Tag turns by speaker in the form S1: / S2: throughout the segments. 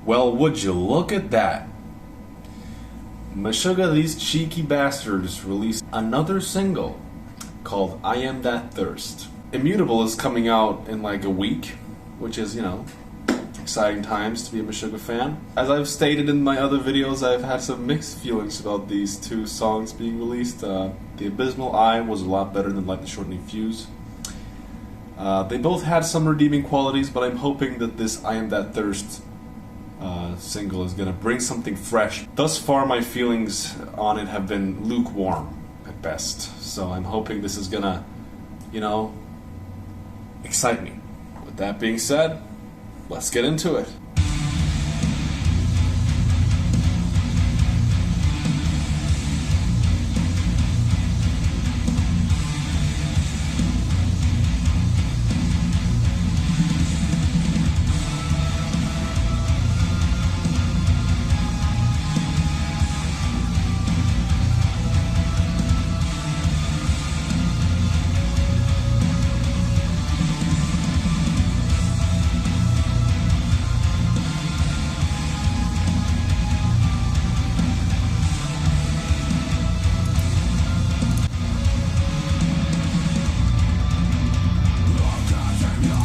S1: Well, would you look at that? Meshuggah, these cheeky bastards, released another single called I Am That Thirst. Immutable is coming out in like a week, which is, you know, exciting times to be a Meshuggah fan. As I've stated in my other videos, I've had some mixed feelings about these two songs being released. The Abysmal Eye was a lot better than Light the Shortening Fuse. They both had some redeeming qualities, but I'm hoping that this I Am That Thirst single is going to bring something fresh. Thus far, my feelings on it have been lukewarm at best. So I'm hoping this is going to, you know, excite me. With that being said, let's get into it.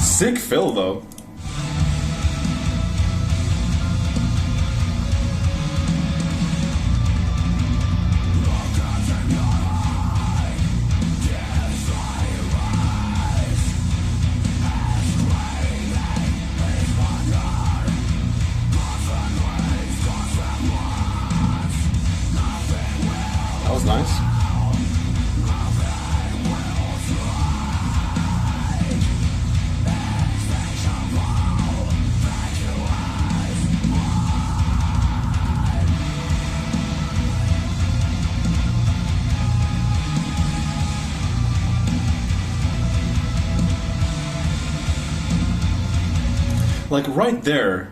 S1: Sick fill, though. That was nice. Like right there,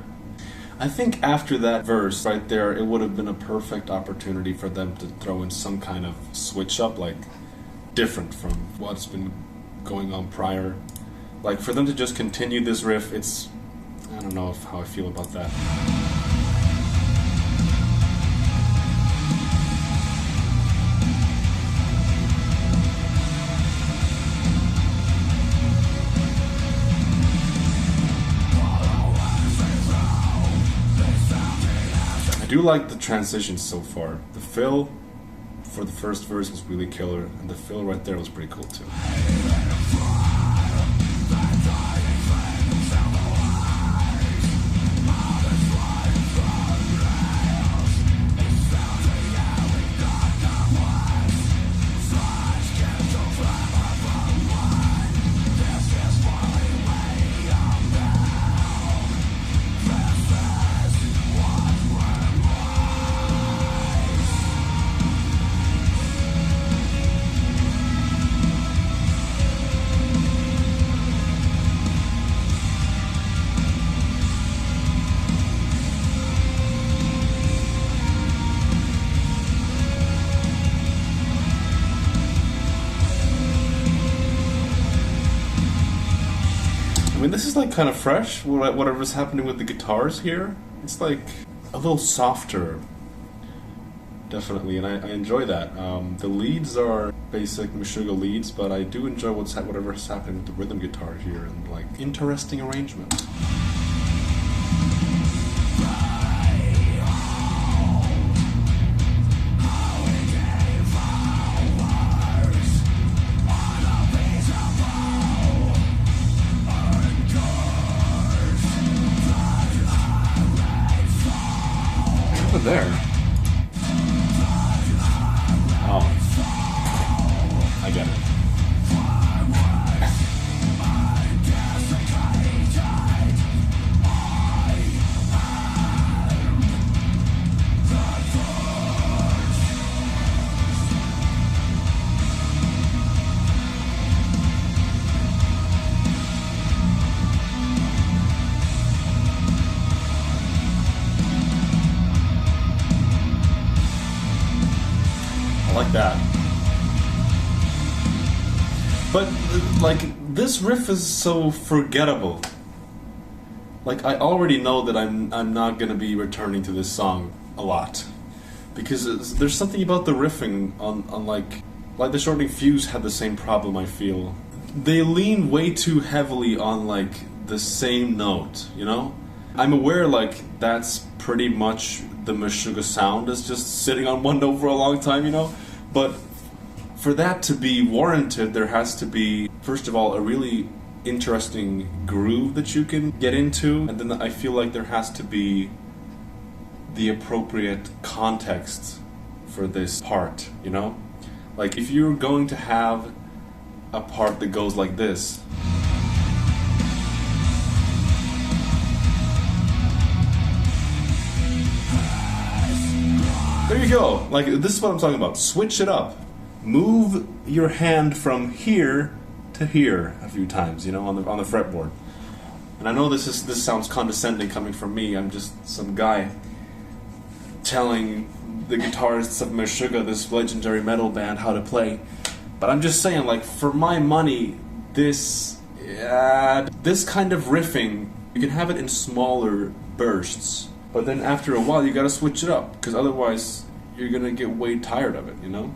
S1: I think after that verse right there, it would have been a perfect opportunity for them to throw in some kind of switch up, like different from what's been going on prior. Like for them to just continue this riff, it's, I don't know how I feel about that. I do like the transitions so far. The fill for the first verse was really killer, and the fill right there was pretty cool too. I mean, this is like kind of fresh, whatever's happening with the guitars here. It's like a little softer, definitely, and I enjoy that. The leads are basic Meshuggah leads, but I do enjoy whatever's happening with the rhythm guitar here, and like interesting arrangement. There. Oh. I get it. Like that. But like this riff is so forgettable. Like, I already know that I'm not gonna be returning to this song a lot. Because there's something about the riffing on like the shortening Fuse had the same problem, I feel. They lean way too heavily on like the same note, you know? I'm aware like that's pretty much the Meshuggah sound, is just sitting on one note for a long time, you know? But for that to be warranted, there has to be, first of all, a really interesting groove that you can get into, and then I feel like there has to be the appropriate context for this part, you know? Like, if you're going to have a part that goes like this, there you go. Like, this is what I'm talking about. Switch it up. Move your hand from here to here a few times, you know, on the fretboard. And I know this sounds condescending coming from me. I'm just some guy telling the guitarists of Meshuggah, this legendary metal band, how to play. But I'm just saying, like, for my money, this kind of riffing, you can have it in smaller bursts. But then after a while, you gotta switch it up, because otherwise you're gonna get way tired of it, you know?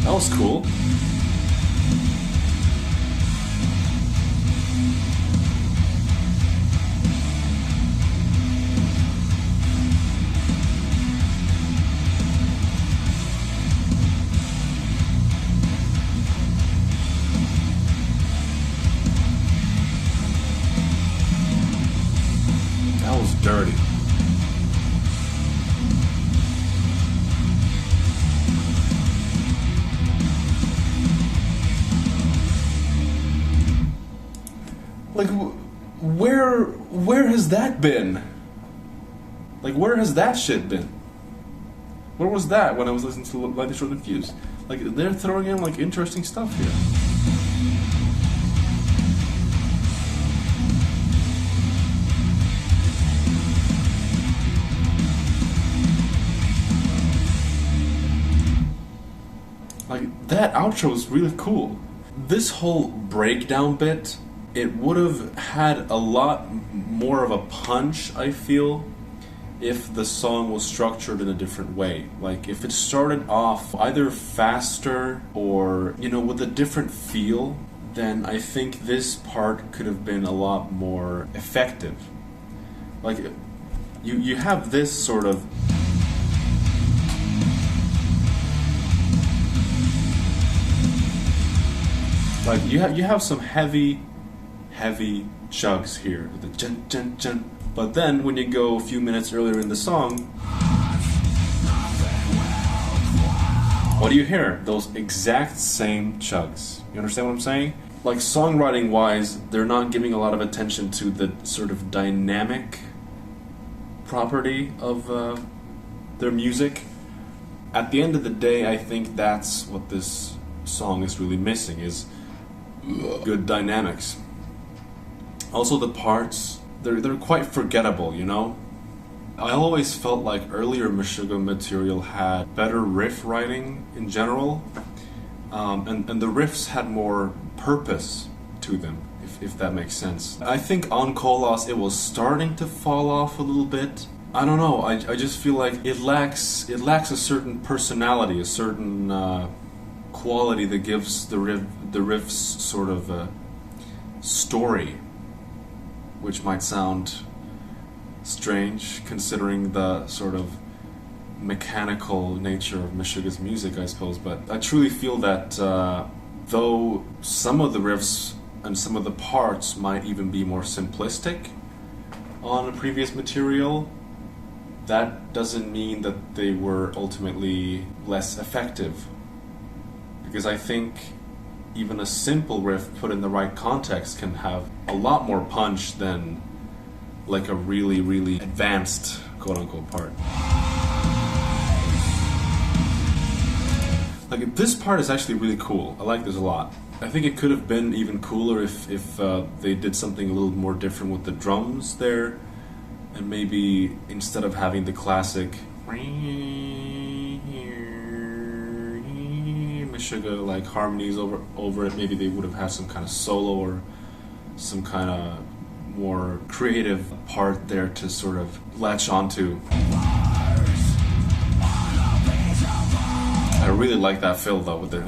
S1: That was cool. That was dirty. Like, where has that been? Like, where has that shit been? Where was that when I was listening to Lightly Short and Fuse? Like, they're throwing in, like, interesting stuff here. Like, that outro is really cool. This whole breakdown bit, it would have had a lot more of a punch, I feel, if the song was structured in a different way. Like, if it started off either faster or, you know, with a different feel, then I think this part could have been a lot more effective. Like, you have this sort of... Like, you have some heavy chugs here with the jun jun jun. But then when you go a few minutes earlier in the song, what do you hear? Those exact same chugs. You understand what I'm saying? Like, songwriting wise, they're not giving a lot of attention to the sort of dynamic property of their music. At the end of the day, I think that's what this song is really missing, is good dynamics. Also, the parts, they're quite forgettable, you know? I always felt like earlier Meshuggah material had better riff writing in general, and the riffs had more purpose to them, if that makes sense. I think on Kolos it was starting to fall off a little bit. I don't know, I just feel like it lacks a certain personality, a certain quality that gives the riffs sort of a story, which might sound strange considering the sort of mechanical nature of Meshuggah's music, I suppose. But I truly feel that though some of the riffs and some of the parts might even be more simplistic on a previous material, that doesn't mean that they were ultimately less effective. Because I think even a simple riff put in the right context can have a lot more punch than like a really, really advanced quote-unquote part. Like, this part is actually really cool. I like this a lot. I think it could have been even cooler if they did something a little more different with the drums there, and maybe instead of having the classic Meshuggah like harmonies over it, maybe they would have had some kind of solo or some kind of more creative part there to sort of latch onto. I really like that fill though with the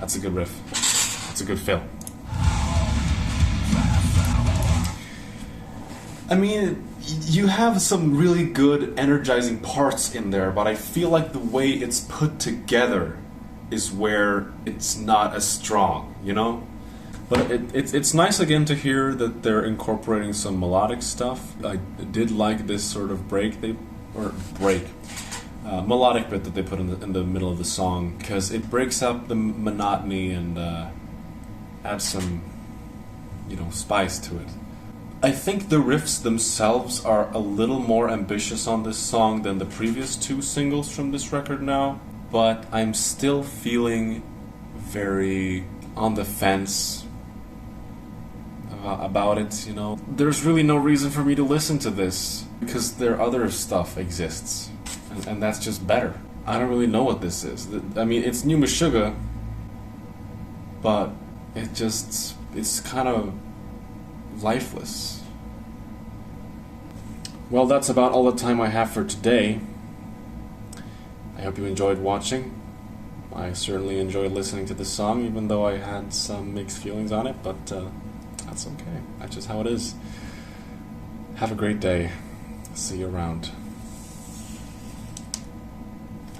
S1: that's a good riff. That's a good fill. I mean, you have some really good energizing parts in there, but I feel like the way it's put together is where it's not as strong, you know? But it's nice again to hear that they're incorporating some melodic stuff. I did like this sort of melodic bit that they put in the middle of the song, because it breaks up the monotony and adds some, spice to it. I think the riffs themselves are a little more ambitious on this song than the previous two singles from this record now, but I'm still feeling very on the fence about it, There's really no reason for me to listen to this, because their other stuff exists, and that's just better. I don't really know what this is. I mean, it's new Meshuggah, but it's kind of lifeless. Well, that's about all the time I have for today. I hope you enjoyed watching. I certainly enjoyed listening to this song, even though I had some mixed feelings on it, but that's okay. That's just how it is. Have a great day. See you around.